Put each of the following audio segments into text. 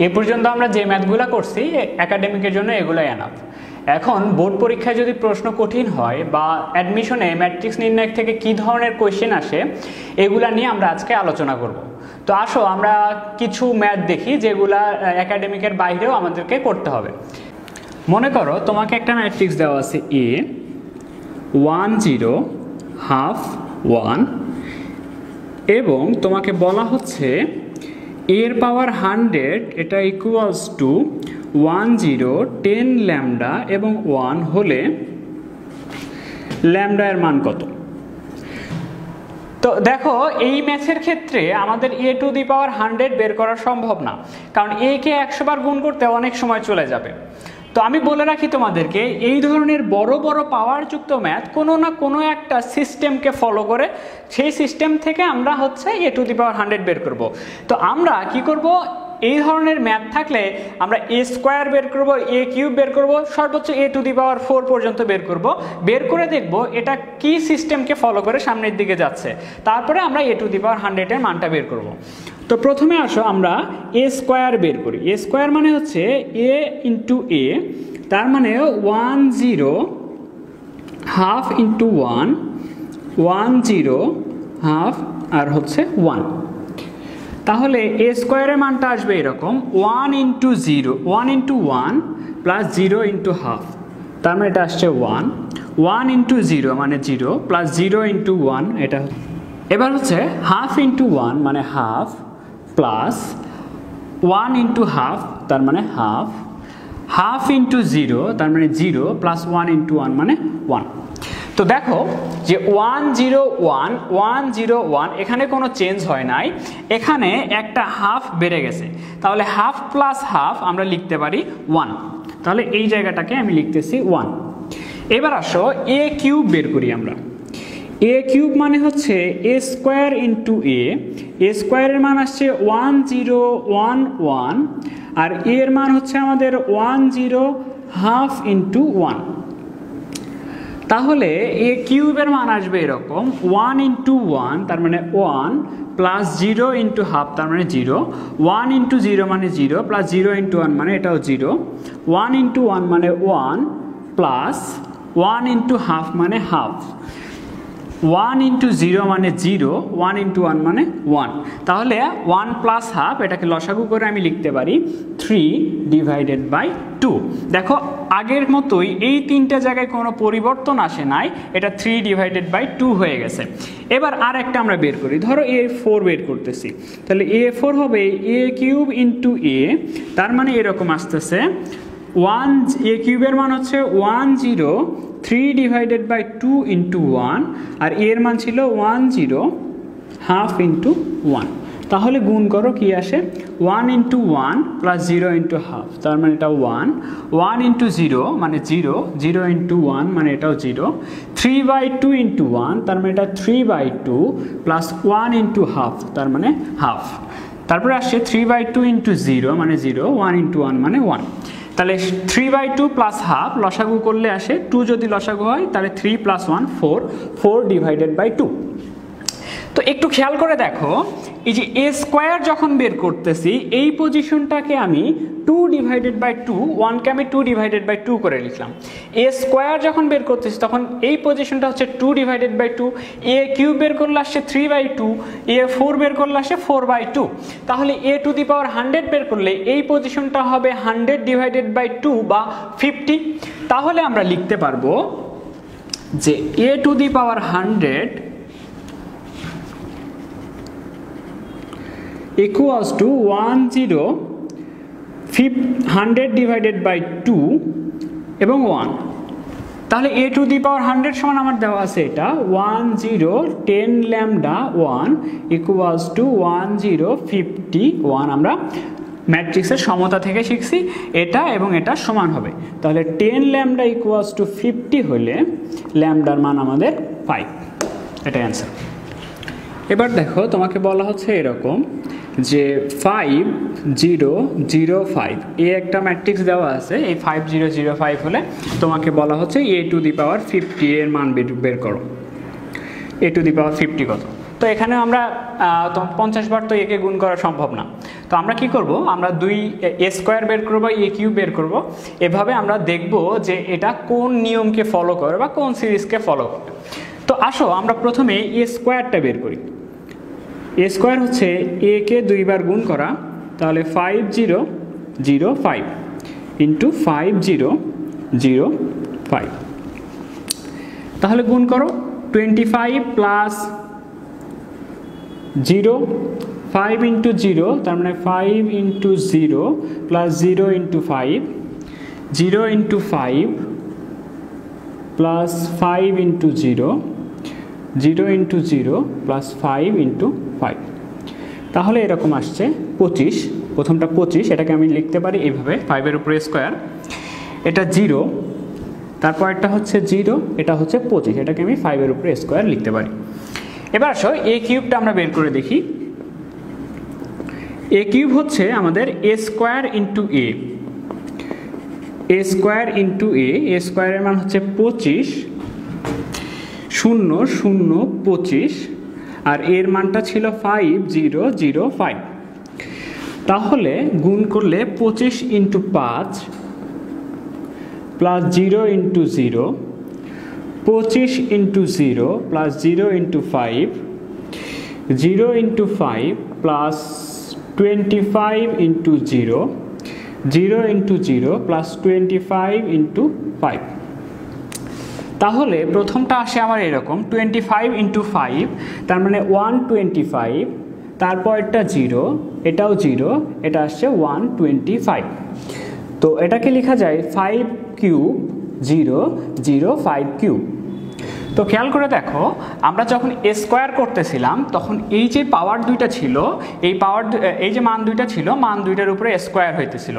এ পর্যন্ত আমরা যে ম্যাথগুলো করছি একাডেমিকের জন্য এগুলোই এনাফ। এখন বোর্ড পরীক্ষায় যদি প্রশ্ন কঠিন হয় বা অ্যাডমিশনে ম্যাট্রিক্স নির্ণয় থেকে কি ধরনের কোয়েশ্চেন আসে এগুলা নিয়ে আমরা আজকে আলোচনা করব। তো আসো আমরা কিছু ম্যাথ দেখি যেগুলা একাডেমিকের বাইরেও আমাদেরকে করতে হবে। মনে করো তোমাকে একটা ম্যাট্রিক্স দেওয়া আছে এ 1 0 হাফ 1 এবং তোমাকে বলা হচ্ছে এর পাওয়ার 100 এটা ইকুয়ালস টু 1 0 10 ল্যামডা এবং 1 হলে ল্যামডা এর মান কত? তো দেখো এই ম্যাথের ক্ষেত্রে আমাদের এ টু দি পাওয়ার 100 বের করা সম্ভব না, কারণ এ কে 100 বার গুণ করতে অনেক সময় চলে যাবে। তো আমি বলে রাখি তোমাদেরকে এই ধরনের বড় বড় পাওয়ারযুক্ত ম্যাথ কোনো না কোনো একটা সিস্টেমকে ফলো করে সেই সিস্টেম থেকে আমরা হচ্ছে এ টু দি পাওয়ার 100 বের করব। তো আমরা কি করব, এই ধরনের ম্যাথ থাকলে আমরা এ স্কোয়ার বের করব, এ কিউব বের করব, সর্বোচ্চ এ টু দি পাওয়ার 4 পর্যন্ত বের করব। বের করে দেখব এটা কি সিস্টেমকে ফলো করে সামনের দিকে যাচ্ছে, তারপরে আমরা এ টু দি পাওয়ার 100 এর মানটা বের করব। তো প্রথমে আসো আমরা এ স্কোয়ার বের করি। এ স্কোয়ার মানে হচ্ছে এ ইন্টু এ, তার মানে 1 0 হাফ ইন্টু 1 1 0 হাফ আর হচ্ছে 1। তাহলে এ স্কোয়ারের মানটা আসবে এরকম 1 into 0 1 into 1 plus 0 into half, তার মানে এটা আসছে 1 1 ইন্টু 0 মানে 0 প্লাস 0 ইন্টু 1 এটা। এবার হচ্ছে হাফ ইন্টু 1 মানে হাফ প্লাস 1 ইন্টু হাফ তার মানে হাফ, হাফ ইন্টু 0 তার মানে 0 প্লাস 1 ইন্টু 1 মানে 1। তো দেখো যে 1 0 1 1 0 1 এখানে কোনো চেঞ্জ হয় নাই, এখানে একটা হাফ বেড়ে গেছে, তাহলে হাফ প্লাস হাফ আমরা লিখতে পারি 1। তাহলে এই জায়গাটাকে আমি লিখতেছি 1। এবার আসো এ কিউব বের করি আমরা। এ কিউব মানে হচ্ছে এ স্কোয়ার ইন্টু এ, এ স্কোয়ারের মান আসছে 1 0 1 1 আর এর মান হচ্ছে আমাদের 1 0 হাফ ইন্টু 1। তাহলে এ কিউবের মান আসবে এরকম 1 ইন্টু 1 তার মানে 1 প্লাস 0 ইন্টু হাফ তার মানে 0, 1 ইন্টু 0 মানে 0 প্লাস 0 ইন্টু 1 মানে এটাও 0, 1 ইন্টু 1 মানে 1 প্লাস 1 ইন্টু হাফ মানে হাফ, 1 ইন্টু 0 মানে 0, 1 ইন্টু 1 মানে 1। তাহলে 1 প্লাস হাফ এটাকে লসাগু করে আমি লিখতে পারি 3 ডিভাইডেড বাই 2। দেখো আগের মতোই এই তিনটা জায়গায় কোনো পরিবর্তন আসে নাই, এটা 3 ডিভাইডেড বাই 2 হয়ে গেছে। এবার আর একটা আমরা বের করি, ধরো এ 4 বের করতেছি, তাহলে এ 4 হবে এ কিউব ইন্টু এ, তার মানে এরকম আসতেছে 1 এ কিউবের মান হচ্ছে 1 0 3 ডিভাইডেড বাই 2 ইন্টু 1 আর এর মান ছিল 1 0 হাফ ইন্টু 1। তাহলে গুণ করো কি আসে 1 ইন্টু 1 প্লাস 0 ইন্টু হাফ তার মানে এটা 1, 1 ইন্টু 0 মানে 0, 0 ইন্টু 1 মানে এটাও 0, 3 বাই 2 ইন্টু 1 তার মানে এটা 3 বাই 2 প্লাস 1 ইন্টু হাফ তার মানে হাফ, তারপরে আসছে 3 বাই 2 ইন্টু 0 মানে 0, 1 ইন্টু 1 মানে 1। তাহলে 3 বাই 2 প্লাস হাফ লসাগু করলে আসে 2, যদি লসাগু হয় তাহলে 3 প্লাস 1 4, 4 ডিভাইডেড বাই 2। তো একটু খেয়াল করে দেখো এই যে এ স্কোয়ার যখন বের করতেছি এই পজিশনটাকে আমি 2 ডিভাইডেড বাই 2, 1কে আমি 2 ডিভাইডেড বাই 2 করে লিখলাম। এ স্কোয়ার যখন বের করতেছি তখন এই পজিশনটা হচ্ছে 2 ডিভাইডেড বাই 2, এ কিউব বের করলে আসছে 3 বাই 2, এ 4 বের করলে আসছে 4 বাই 2। তাহলে এ টু দি পাওয়ার 100 বের করলে এই পজিশনটা হবে 100 ডিভাইডেড বাই 2 বা 50। তাহলে আমরা লিখতে পারবো যে A to the power 100 equals to 1 0 100 divided by 2 এবং 1। তাহলে এ টু দি পাওয়ার 100 সমান আমার দেওয়া আছে এটা 1 0 10 ল্যামডা 1 ইকুয়ালস টু 1 0 51। আমরা ম্যাট্রিক্সের সমতা থেকে শিখছি এটা এবং এটা সমান হবে, তাহলে 10 ল্যামডা ইকুয়ালস টু 50 হলে ল্যামডার মান আমাদের 5, এটা অ্যান্সার। এবার দেখো তোমাকে বলা হচ্ছে এরকম যে 5005 এ একটা ম্যাট্রিক্স দেওয়া আছে, এই 5005 হলে তোমাকে বলা হচ্ছে এ টু দি পাওয়ার 50 এর মান বের করো। এ টু দি পাওয়ার 50 কত? তো এখানে আমরা 50 বার তো একে গুণ করা সম্ভব না, তো আমরা কি করব, আমরা দুই এ স্কোয়ার বের করব বা এ কিউব বের করব, এভাবে আমরা দেখব যে এটা কোন নিয়মকে ফলো করে বা কোন সিরিজকে ফলো করে। তো আসো আমরা প্রথমে এ স্কোয়ারটা বের করি। এ স্কোয়ার হচ্ছে এ কে দুইবার গুণ করা, তাহলে 5 0 0 5 ইন্টু 5 0 0 5, তাহলে গুণ করো 25 প্লাস 0 5 ইন্টু 0, তার মানে 5 into 0 plus 0 into 5, 0 into 5 plus 5 into 0, 0 into 0 plus 5 into 5, তাহলে এরকম আসছে 25। প্রথমটা 25, এটাকে আমি লিখতে পারি এইভাবে, 5-এর উপরে স্কোয়ার, এটা 0, তারপর একটা হচ্ছে 0, এটা হচ্ছে 25, এটাকে আমি 5-এর উপরে স্কোয়ার লিখতে পারি। এবার আসো এ কিউবটা আমরা বের করে দেখি। এ কিউব হচ্ছে আমাদের এ স্কোয়ার ইন্টু এ, এ স্কোয়ার ইন্টু এ, এ স্কোয়ারের মান হচ্ছে 25, 0 0 25, আর এর মানটা ছিল 5 0 0 5, তাহলে গুণ করলে 25 into 5 plus 0 into 0, 25 into 0 plus 0 into 5, 0 into 5 plus 25 into 0, 0 into 0 plus 25 into 5, তাহলে প্রথমটা আসে আমার এরকম 25 ইন্টু 5, তার মানে 125, তারপর এটা 0, এটাও 0, এটা আসছে 125, তো এটাকে লেখা যায় 5 কিউব 0 0 5 কিউব। তো খেয়াল করে দেখো, আমরা যখন এ স্কোয়ার করতেছিলাম তখন এই যে পাওয়ার দুইটা ছিল, এই যে মান দুইটা ছিল, মান দুইটার উপরে স্কোয়ার হইতেছিল।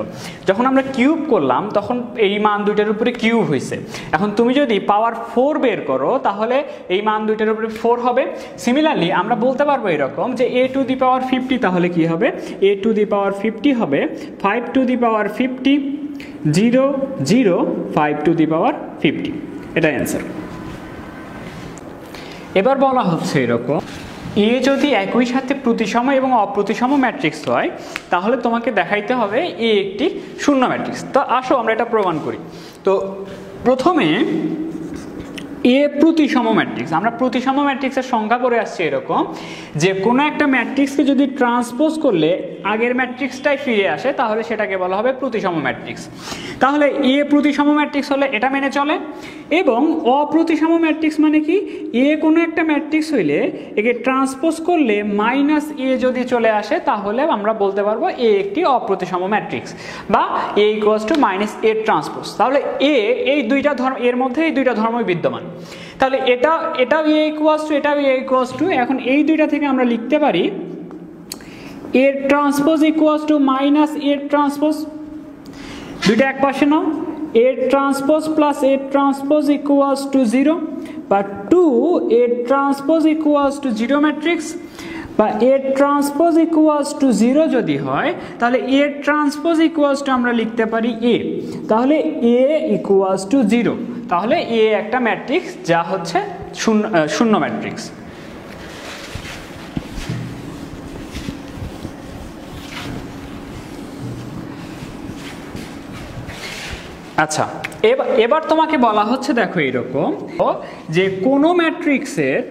যখন আমরা কিউব করলাম তখন এই মান দুইটার উপরে কিউব হয়েছে। এখন তুমি যদি পাওয়ার 4 বের করো তাহলে এই মান দুইটার উপরে 4 হবে। সিমিলারলি আমরা বলতে পারবো এরকম যে a টু দি পাওয়ার 50, তাহলে কি হবে, a টু দি পাওয়ার 50 হবে 5 two the power 50 0 0 5 two the পাওয়ার 50, এটা অ্যান্সার। এবার বলা হচ্ছে এরকম, এ যদি একই সাথে প্রতিসম এবং অপ্রতিসম ম্যাট্রিক্স হয় তাহলে তোমাকে দেখাইতে হবে এ একটি শূন্য ম্যাট্রিক্স। তো আসো আমরা এটা প্রমাণ করি। তো প্রথমে এ প্রতিসম ম্যাট্রিক্স, আমরা প্রতিসম ম্যাট্রিক্সের সংজ্ঞা করে আসছি এরকম যে কোনো একটা ম্যাট্রিক্সকে যদি ট্রান্সপোজ করলে আগের ম্যাট্রিক্সটাই ফিরে আসে তাহলে সেটাকে বলা হবে প্রতিসম ম্যাট্রিক্স। তাহলে এ প্রতিসম ম্যাট্রিক্স হলে এটা মেনে চলে, এবং অপ্রতিসম ম্যাট্রিক্স মানে কি, এ কোনো একটা ম্যাট্রিক্স হইলে একে ট্রান্সপোজ করলে মাইনাস এ যদি চলে আসে তাহলে আমরা বলতে পারবো এ একটি অপ্রতিসম ম্যাট্রিক্স, বা A equals to minus A transpose. তাহলে এই দুইটা ধর্ম, এর মধ্যে এই দুইটা ধর্মই বিদ্যমান। তাহলে এটাও এ ইকুয়ালস টু, এটাও এ ইকুয়ালস টু। এখন এই দুইটা থেকে আমরা লিখতে পারি A transpose equals to minus A transpose, দুইটা এক পাশে নাও, A transpose plus A transpose equals to 0, বা 2 A transpose equals to 0 matrix, বা এ ট্রান্সপোজ ইকুয়ালস টু 0 যদি হয় তাহলে এ ট্রান্সপোজ ইকুয়ালস টু আমরা লিখতে পারি এ, তাহলে এ ইকুয়ালস টু 0, তাহলে এ একটা ম্যাট্রিক্স যা হচ্ছে শূন্য ম্যাট্রিক্স। আচ্ছা, এবার তোমাকে বলা হচ্ছে দেখো এরকম যে কোনো ম্যাট্রিক্সের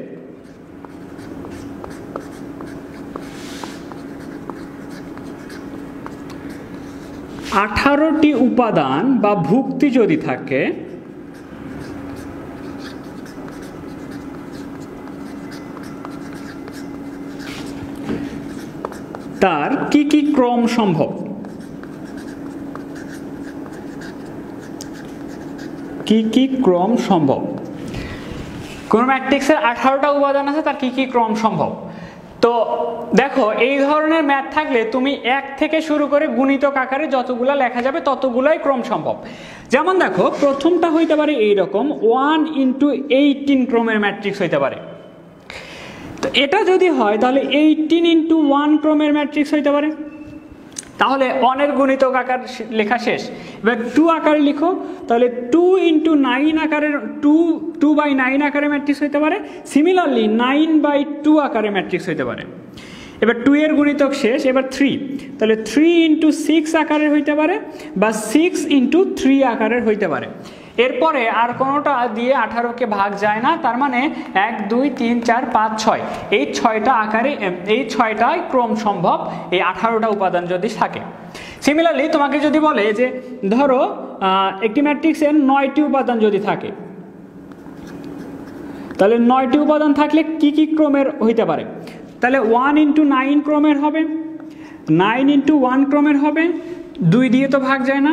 টি উপাদান বা ভুক্তি যদি থাকে তার কি কি ক্রম সম্ভব, কি কি ক্রম সম্ভব, কোন ম্যাট্রিক্সের 18টা উপাদান আছে তার কি কি ক্রম সম্ভব। তো দেখো এই ধরনের ম্যাথ থাকলে তুমি 1 থেকে শুরু করে গুণিতক আকারে যতগুলা লেখা যাবে ততগুলাই ক্রম সম্ভব। যেমন দেখো প্রথমটা হইতে পারে এইরকম 1 × 18 ক্রমের ম্যাট্রিক্স হইতে পারে। তো এটা যদি হয় তাহলে 18 × 1 ক্রমের ম্যাট্রিক্স হইতে পারে, তাহলে 1 এর গুণিতক আকার লেখা শেষ। এবার 2 আকারে লিখো, তাহলে 2 × 9 আকারের 2/9 আকারে ম্যাট্রিক্স হইতে পারে। সিমিলারলি 9/2 আকারে ম্যাট্রিক্স হইতে পারে। এবার 2 এর গুণিতক শেষ, এবার 3, তাহলে 3 × 6 আকারের হইতে পারে বা 6 × 3 আকারের হইতে পারে। এরপরে আর কোনোটা দিয়ে 18কে ভাগ যায় না, তার মানে 1 2 3 4 5 6 এই 6টা আকারে, এই 6টাই ক্রম সম্ভব এই 18টা উপাদান যদি থাকে। সিমিলারলি তোমাকে যদি বলে যে ধরো একটি ম্যাট্রিক্সের 9টি উপাদান যদি থাকে, তাহলে 9টি উপাদান থাকলে কি কি ক্রমের হইতে পারে? তাহলে 1 × 9 ক্রমের হবে, 9 × 1 ক্রমের হবে, 2 দিয়ে তো ভাগ যায় না,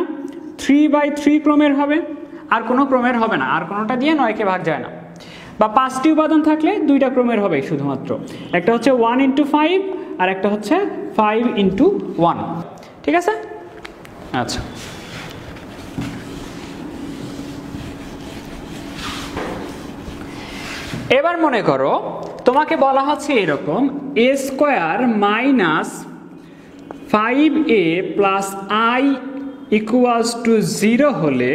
3/3 ক্রমের হবে, আর কোনো ক্রমের হবে না, আর কোনোটা দিয়ে 9কে ভাগ যায় না। বা 5টি উপাদান থাকলে 2টা ক্রমের হবে শুধুমাত্র, একটা হচ্ছে 1 × 5 আর একটা হচ্ছে 5 × 1। ঠিক আছে? আচ্ছা, এবার মনে করো তোমাকে বলা হচ্ছে এরকম a² - 5a + i = 0 হলে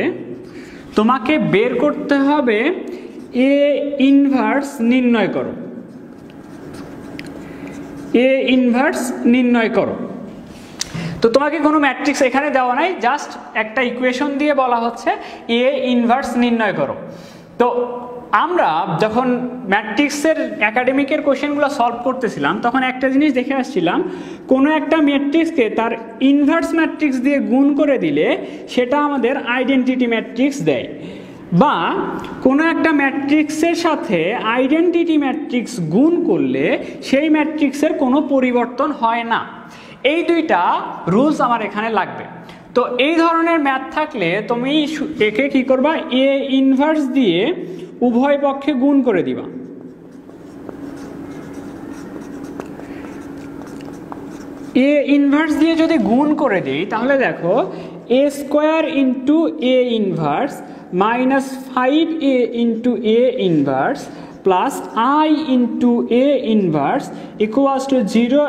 তোমাকে বের করতে হবে a ইনভার্স নির্ণয় করো, a ইনভার্স নির্ণয় করো। তো তোমাকে কোনো ম্যাট্রিক্স এখানে দেওয়া নাই, জাস্ট একটা ইকুয়েশন দিয়ে বলা হচ্ছে a ইনভার্স নির্ণয় করো। তো আমরা যখন ম্যাট্রিক্সের একাডেমিকের কোশ্চেনগুলো সলভ করতেছিলাম তখন একটা জিনিস দেখে আসছিলাম, কোনো একটা ম্যাট্রিক্সকে তার ইনভার্স ম্যাট্রিক্স দিয়ে গুণ করে দিলে সেটা আমাদের আইডেন্টিটি ম্যাট্রিক্স দেয়, বা কোনো একটা ম্যাট্রিক্সের সাথে আইডেন্টিটি ম্যাট্রিক্স গুণ করলে সেই ম্যাট্রিক্সের কোনো পরিবর্তন হয় না। এই দুইটা রুলস আমার এখানে লাগবে। তো এই ধরনের ম্যাথ থাকলে তুমি একে কি করবা, এ ইনভার্স দিয়ে উভয় পক্ষে গুণ করে দিবা। এ ইনভার্স দিয়ে যদি গুণ করে দিই তাহলে দেখো a² × a inverse - 5a × a inverse plus i × a inverse = 0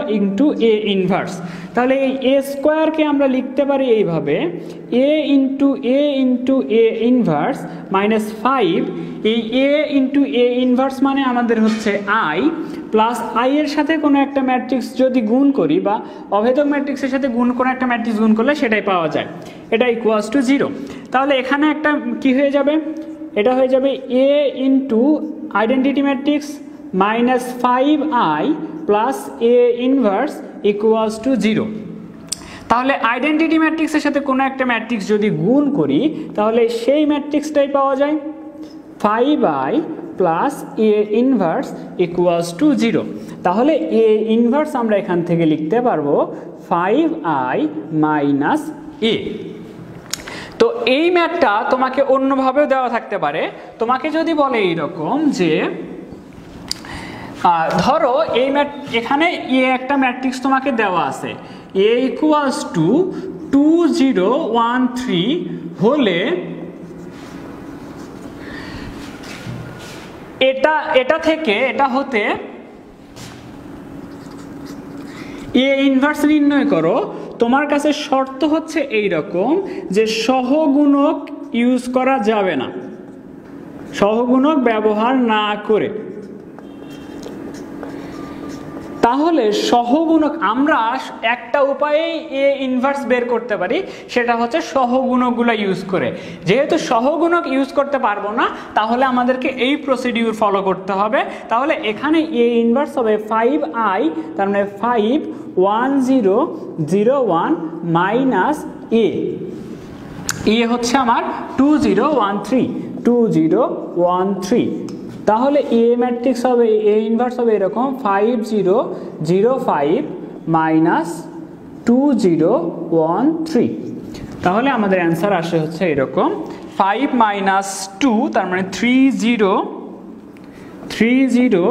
× a inverse. তাহলে এই a² কে আমরা লিখতে পারি এইভাবে, a × a × a ইনভার্স -5, এই a × a ইনভার্স মানে আমাদের হচ্ছে i, প্লাস i এর সাথে কোনো একটা ম্যাট্রিক্স যদি গুণ করি বা অভেদক ম্যাট্রিক্সের সাথে কোনো একটা ম্যাট্রিক্স গুণ করলে সেটাই পাওয়া যায়, এটা = 0। তাহলে এখানে একটা কি হয়ে যাবে, এটা হয়ে যাবে a × identity matrix -5i plus a inverse = 0। তাহলে আইডেন্টিটি ম্যাট্রিক্সের সাথে কোনো একটা ম্যাট্রিক্স যদি গুণ করি তাহলে সেই ম্যাট্রিক্সটাই পাওয়া যায়, 5i প্লাস a ইনভার্স = 0। তাহলে a ইনভার্স আমরা এখান থেকে লিখতে পারবো 5i - a। তো এই ম্যাথটা তোমাকে অন্যভাবেও দেওয়া থাকতে পারে। তোমাকে যদি বলে এইরকম যে ধরো এই এখানে একটা ম্যাট্রিক্স তোমাকে দেওয়া আছে, a = 2 0 1 3 হলে এটা থেকে এটা হতে a ইনভার্স নির্ণয় করো। তোমার কাছে শর্ত হচ্ছে এই রকম যে সহগুণক ইউজ করা যাবে না, সহগুণক ব্যবহার না করে। তাহলে সহগুণক আমরা একটা উপায়েই এ ইনভার্স বের করতে পারি, সেটা হচ্ছে সহগুণকগুলো ইউজ করে। যেহেতু সহগুণক ইউজ করতে পারবো না তাহলে আমাদেরকে এই প্রসিডিউর ফলো করতে হবে। তাহলে এখানে এ ইনভার্স হবে 5i, তার মানে 5 1 0 0 1 মাইনাস এ, এ হচ্ছে আমার 2 0 1 3 2 0 1 3। তাহলে এ ম্যাট্রিক্স হবে, এ ইনভার্স হবে এরকম 5 0 0 5 মাইনাস 2 0 1 3। তাহলে আমাদের অ্যান্সার আসে হচ্ছে এরকম 5 মাইনাস 2, তার মানে 3 0 3 0,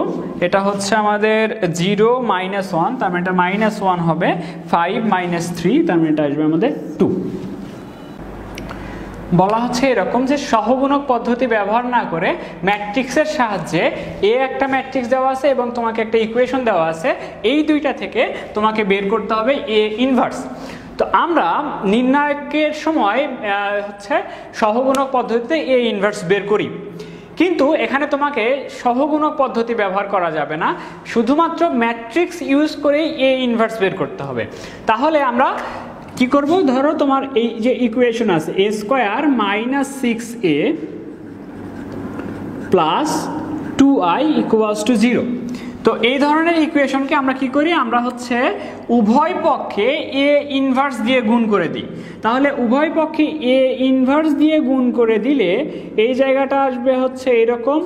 এটা হচ্ছে আমাদের 0 মাইনাস 1, তার মানে এটা মাইনাস 1 হবে, 5 মাইনাস 3, তার মানে এটা আসবে আমাদের 2। বলা হচ্ছে এরকম যে সহগুণক পদ্ধতি ব্যবহার না করে ম্যাট্রিক্সের সাহায্যে এ একটা ম্যাট্রিক্স দেওয়া আছে এবং তোমাকে একটা ইকুয়েশন দেওয়া আছে, এই দুইটা থেকে তোমাকে বের করতে হবে এ ইনভার্স। তো আমরা নির্ণায়কের সময় হচ্ছে সহগুণক পদ্ধতিতে এ ইনভার্স বের করি, কিন্তু এখানে তোমাকে সহগুণক পদ্ধতি ব্যবহার করা যাবে না, শুধুমাত্র ম্যাট্রিক্স ইউজ করেই এ ইনভার্স বের করতে হবে। তাহলে আমরা কি করব, ধরো তোমার এই যে ইকুয়েশন আছে a square minus 6a plus 2i equals to 0। তো এই ধরনের ইকুয়েশনকে আমরা কি করি, আমরা হচ্ছে উভয় পক্ষে এ ইনভার্স দিয়ে গুণ করে দিই। তাহলে উভয় পক্ষে এ ইনভার্স দিয়ে গুণ করে দিলে এই জায়গাটা আসবে হচ্ছে এরকম,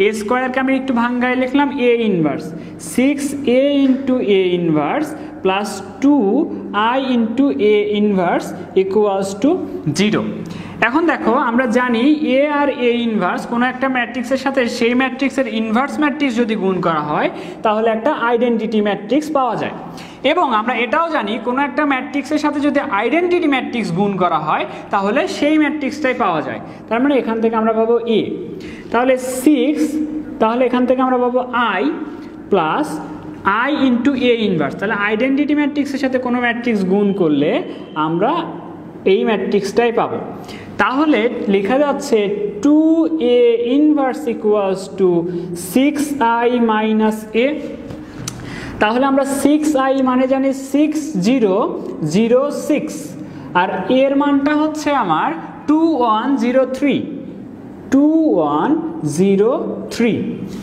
এ স্কোয়ারকে আমি একটু ভাঙ্গায় লিখলাম A inverse 6a into A inverse plus 2i into A inverse equals to 0। এখন দেখো আমরা জানি এ আর এ ইনভার্স কোনো একটা ম্যাট্রিক্সের সাথে সেই ম্যাট্রিক্সের ইনভার্স ম্যাট্রিক্স যদি গুণ করা হয় তাহলে একটা আইডেন্টিটি ম্যাট্রিক্স পাওয়া যায়। এবং আমরা এটাও জানি কোনো একটা ম্যাট্রিক্সের সাথে যদি আইডেন্টিটি ম্যাট্রিক্স গুণ করা হয় তাহলে সেই ম্যাট্রিক্সটাই পাওয়া যায়। তার মানে এখান থেকে আমরা পাবো এ, তাহলে 6, তাহলে এখান থেকে আমরা পাবো I plus I into A inverse. তাহলে আইডেন্টিটি ম্যাট্রিক্সের সাথে কোনো ম্যাট্রিক্স গুণ করলে আমরা এই ম্যাট্রিক্সটাই পাবো। তাহলে লেখা যাচ্ছে 2a inverse equals two 6i minus a। তাহলে আমরা 6i মানে জানি 6006 আর এর মানটা হচ্ছে আমার 2103।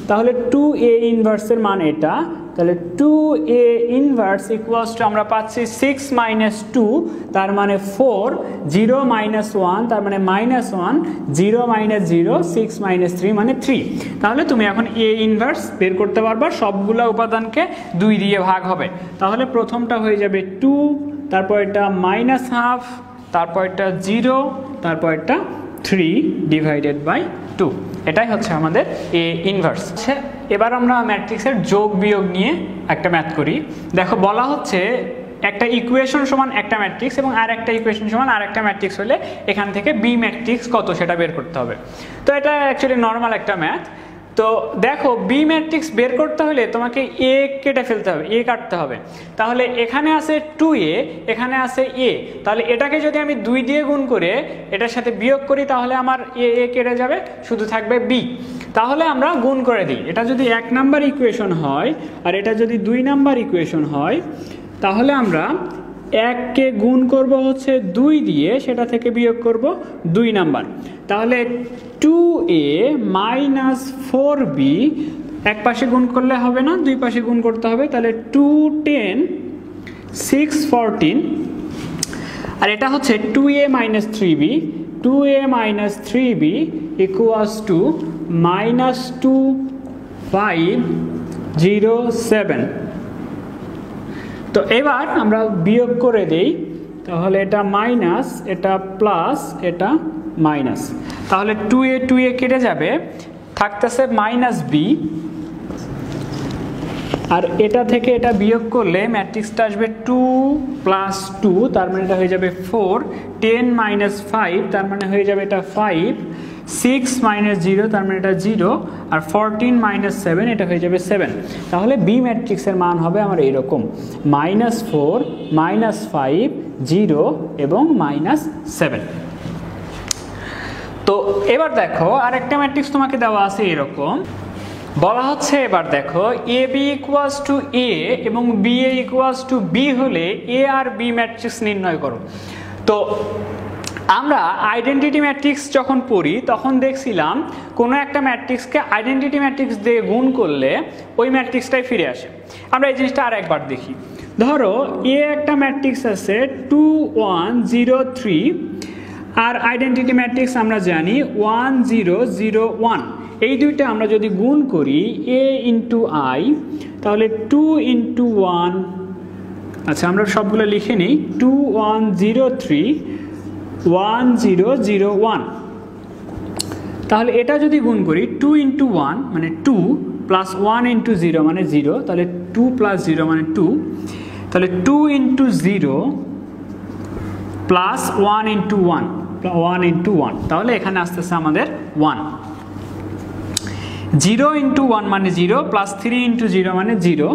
তাহলে 2a ইনভার্সের মান এটা, তাহলে 2a ইনভার্স ইকুয়ালস টু আমরা পাচ্ছি 6 মাইনাস 2 তার মানে 4, 0 মাইনাস 1 তার মানে মাইনাস 1, 0 মাইনাস 0 6 মাইনাস 3 মানে 3। তাহলে তুমি এখন এ ইনভার্স বের করতে পারবা, সবগুলো উপাদানকে 2 দিয়ে ভাগ হবে। তাহলে প্রথমটা হয়ে যাবে 2, তারপর এটা মাইনাস হাফ, তারপর এটা 0, তারপর এটা 3 ডিভাইডেড বাই 2। এটাই হচ্ছে আমাদের এ ইনভার্স। এবার আমরা ম্যাট্রিক্সের যোগ বিয়োগ নিয়ে একটা ম্যাথ করি। দেখো বলা হচ্ছে একটা ইকুয়েশন সমান একটা ম্যাট্রিক্স এবং আর একটা ইকুয়েশন সমান আর একটা ম্যাট্রিক্স হলে এখান থেকে বি ম্যাট্রিক্স কত সেটা বের করতে হবে। তো এটা অ্যাকচুয়ালি নর্মাল একটা ম্যাথ। তো দেখো বি ম্যাট্রিক্স বের করতে হলে তোমাকে এ কেটে ফেলতে হবে, এ কাটতে হবে। তাহলে এখানে আছে 2a, এখানে আছে a, তাহলে এটাকে যদি আমি 2 দিয়ে গুণ করে এটার সাথে বিয়োগ করি তাহলে আমার এ কেটে যাবে, শুধু থাকবে b। তাহলে আমরা গুণ করে দিই। এটা যদি 1 নাম্বার ইকুয়েশন হয় আর এটা যদি 2 নাম্বার ইকুয়েশন হয় তাহলে আমরা 1কে গুণ করব হচ্ছে 2 দিয়ে, সেটা থেকে বিয়োগ করব 2 নাম্বার। তাহলে 2a মাইনাস 4b, এক পাশে গুণ করলে হবে না, দুই পাশে গুণ করতে হবে। তাহলে 2 10 6 14 আর এটা হচ্ছে 2a minus 3b, 2a minus 3b equals to minus 2 5 0 7। তো এবার আমরা বিয়োগ করে দেই, তাহলে এটা মাইনাস, এটা প্লাস, এটা মাইনাস। তাহলে 2a কেটে যাবে, থাকতেছে মাইনাস b। আর এটা থেকে এটা বিয়োগ করলে ম্যাট্রিক্সটা আসবে 2 প্লাস 2 তার মানে এটা হয়ে যাবে 4, 10 মাইনাস 5 তার মানে হয়ে যাবে এটা 5, 6 মাইনাস 0 তার মানে এটা 0 আর 14 মাইনাস 7 এটা হয়ে যাবে 7। তাহলে বি ম্যাট্রিক্সের মান হবে আমার এরকম -4, -5, 0 এবং -7। তো এবার দেখো আরেকটা ম্যাট্রিক্স তোমাকে দেওয়া আছে এরকম, বলা হচ্ছে এবার দেখো A B equals to A এবং B A equals to B হলে এ আর বি ম্যাট্রিক্স নির্ণয় করো। তো আমরা আইডেন্টিটি ম্যাট্রিক্স যখন পড়ি তখন দেখছিলাম কোনো একটা ম্যাট্রিক্সকে আইডেন্টিটি ম্যাট্রিক্স দিয়ে গুণ করলে ওই ম্যাট্রিক্সটাই ফিরে আসে। আমরা এই জিনিসটা আর একবার দেখি। ধরো এ একটা ম্যাট্রিক্স আছে 2 1 0 3 আর আইডেন্টিটি ম্যাট্রিক্স আমরা জানি 1 0 0 1। এই দুইটা আমরা যদি গুণ করি a ইন্টু আই তাহলে 2 ইন্টু 1, আচ্ছা আমরা সবগুলো লিখে নিই, 2 1 0 3 1 0 0 1। তাহলে এটা যদি গুণ করি 2 ইন্টু 1 মানে 2 প্লাস 1 ইন্টু 0 মানে 0, তাহলে 2 প্লাস 0 মানে 2, তাহলে 2 ইন্টু 0 প্লাস 1 ইন্টু 1 1 ইন্টু 1, তাহলে এখানে আসতেছে আমাদের 1। 0 ইন্টু 1 মানে 0 প্লাস 3 ইন্টু 0 মানে 0,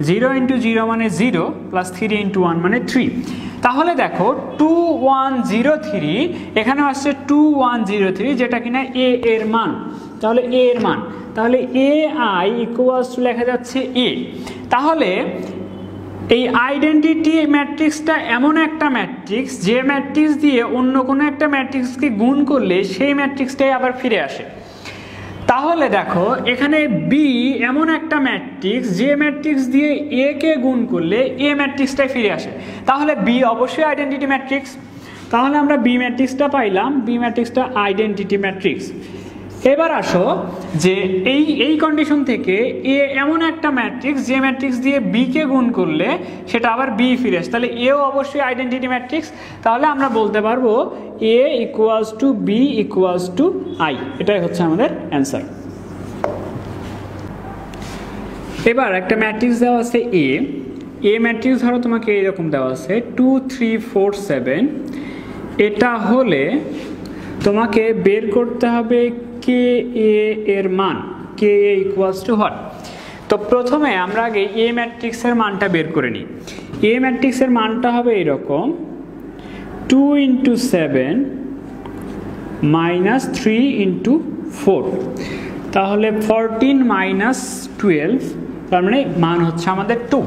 0 ইন্টু 0 মানে 0 প্লাস 3 ইন্টু 1 মানে 3। তাহলে দেখো 2103 এখানে আসছে 2103 যেটা কিনা এ এর মান। তাহলে এ এর মান, তাহলে এ আই ইকুয়ালস টু লেখা যাচ্ছে এ। তাহলে এই আইডেন্টিটি ম্যাট্রিক্সটা এমন একটা ম্যাট্রিক্স যে ম্যাট্রিক্স দিয়ে অন্য কোনো একটা ম্যাট্রিক্সকে গুণ করলে সেই ম্যাট্রিক্সটাই আবার ফিরে আসে। তাহলে দেখো এখানে বি এমন একটা ম্যাট্রিক্স যে ম্যাট্রিক্স দিয়ে এ কে গুণ করলে এ ম্যাট্রিক্সটাই ফিরে আসে, তাহলে বি অবশ্যই আইডেন্টিটি ম্যাট্রিক্স। তাহলে আমরা বি ম্যাট্রিক্সটা পাইলাম, বি ম্যাট্রিক্সটা আইডেন্টিটি ম্যাট্রিক্স। এবার আসো যে এই কন্ডিশন থেকে এ এমন একটা ম্যাট্রিক্স যে ম্যাট্রিক্স দিয়ে বি কে গুণ করলে সেটা আবার বি ফিরে আসে, তাহলে এও অবশ্যই আইডেন্টিটি ম্যাট্রিক্স। তাহলে আমরা বলতে পারবো A equals to B equals to I, এটাই হচ্ছে আমাদের অ্যান্সার। এবার একটা ম্যাট্রিক্স দেওয়া আছে এ ম্যাট্রিক্স ধরো তোমাকে এইরকম দেওয়া আছে 2 3 4 7। এটা হলে তোমাকে বের করতে হবে কে এ এর মান, কে এ ইকুয়ালস টু হোয়াট। তো প্রথমে আমরা আগে এ ম্যাট্রিক্সের মানটা বের করে নিই। এ ম্যাট্রিক্সের মানটা হবে এরকম 2 × 7 - 3 × 4, তাহলে 14 - 12, তার মানে মান হচ্ছে আমাদের 2।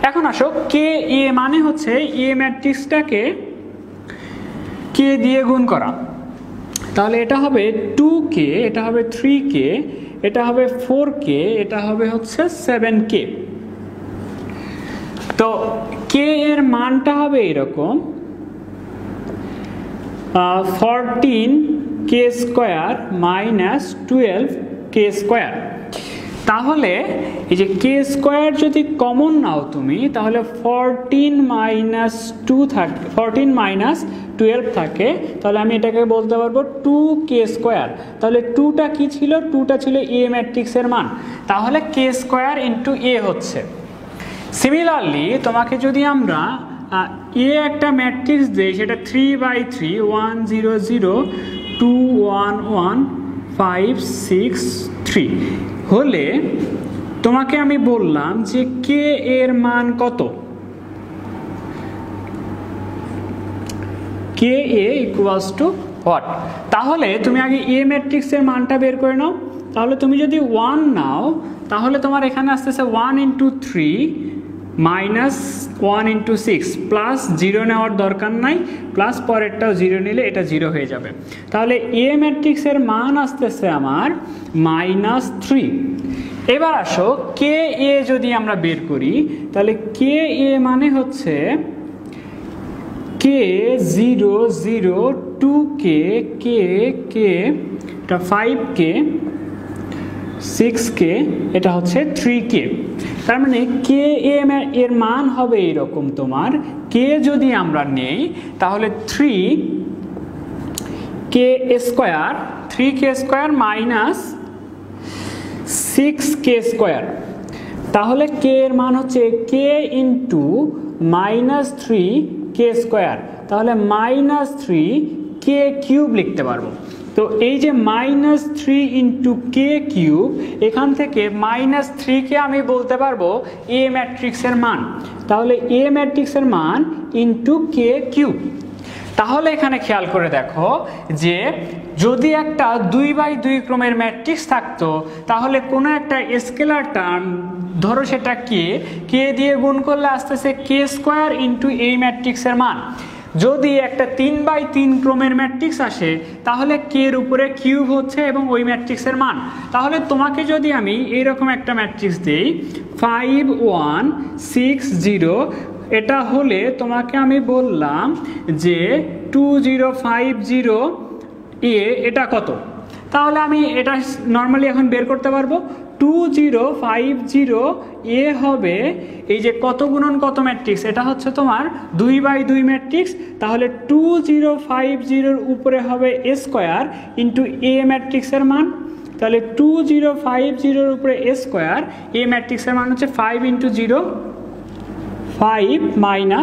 এখন আসো কে এ মানে হচ্ছে এ ম্যাট্রিক্সটাকে কে দিয়ে গুণ করা, তাহলে এটা হবে 2k, এটা হবে 3k, এটা হবে 4k, এটা হবে হচ্ছে 7k। তো কে এর মানটা হবে এরকম 14k² - 12k²। তাহলে এই যে কে স্কোয়ার যদি কমন নাও তুমি, তাহলে 14 - 2 থাকে, 14 - 12 থাকে, তাহলে আমি এটাকে বলতে পারবো 2k²। তাহলে 2টা কি ছিল? 2টা ছিল এ ম্যাট্রিক্সের মান, তাহলে k² × এ হচ্ছে। সিমিলারলি তোমাকে যদি আমরা এ একটা ম্যাট্রিক্স দেই, সেটা 3/3 1 0 0 2 1 1 5 6 3 হলে তোমাকে আমি বললাম যে কে এর মান কত, কে এ ইকুয়ালস টু হোয়াট। তাহলে তুমি আগে এ ম্যাট্রিক্সের মানটা বের করে নাও। তাহলে তুমি যদি 1 নাও, তাহলে তোমার এখানে আসতেছে 1 × 3 - 1 × 6 প্লাস 0 নেওয়ার দরকার নাই, প্লাস পরেরটাও 0 নিলে এটা 0 হয়ে যাবে। তাহলে এ ম্যাট্রিক্সের মান আসতেছে আমার -3। এবার আসো কে এ যদি আমরা বের করি, তাহলে কে এ মানে হচ্ছে কে 0 0 2k k k, এটা 5k 6k, এটা হচ্ছে 3k। তার মানে কে এর মান হবে এরকম, তোমার কে যদি আমরা নেই তাহলে 3k² - 6k²। তাহলে কে এর মান হচ্ছে কে × -3k², তাহলে -3k³ লিখতে পারবো। তো এই যে -3 × k³, এখান থেকে -3কে আমি বলতে পারবো এ ম্যাট্রিক্সের মান, তাহলে এ ম্যাট্রিক্সের মান × k³। তাহলে এখানে খেয়াল করে দেখো যে যদি একটা 2/2 ক্রমের ম্যাট্রিক্স থাকতো, তাহলে কোনো একটা স্কেলার টার্ম ধরো সেটা কে দিয়ে গুণ করলে আসতেছে k² × এই ম্যাট্রিক্সের মান। যদি একটা 3/3 ক্রমের ম্যাট্রিক্স আসে, তাহলে কে এর উপরে কিউব হচ্ছে এবং ওই ম্যাট্রিক্সের মান। তাহলে তোমাকে যদি আমি এইরকম একটা ম্যাট্রিক্স দেই 5 1 6 0, এটা হলে তোমাকে আমি বললাম যে 2050 এ এটা কত, তাহলে আমি এটা নর্মালি এখন বের করতে পারবো। 2050 এ হবে এই যে কত গুণন কত ম্যাট্রিক্স, এটা হচ্ছে তোমার 2/2 ম্যাট্রিক্স, তাহলে 2050 উপরে হবে a² × এ ম্যাট্রিক্সের মান। তাহলে 2050 উপরে a², এ ম্যাট্রিক্সের মান হচ্ছে 5 × 0 5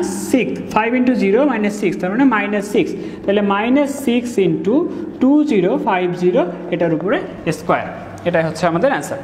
- 6, 5 × 0 - 6, তার মানে -6, তাহলে -6 × 2050 এটার উপরে স্কোয়ার, এটাই হচ্ছে আমাদের অ্যান্সার।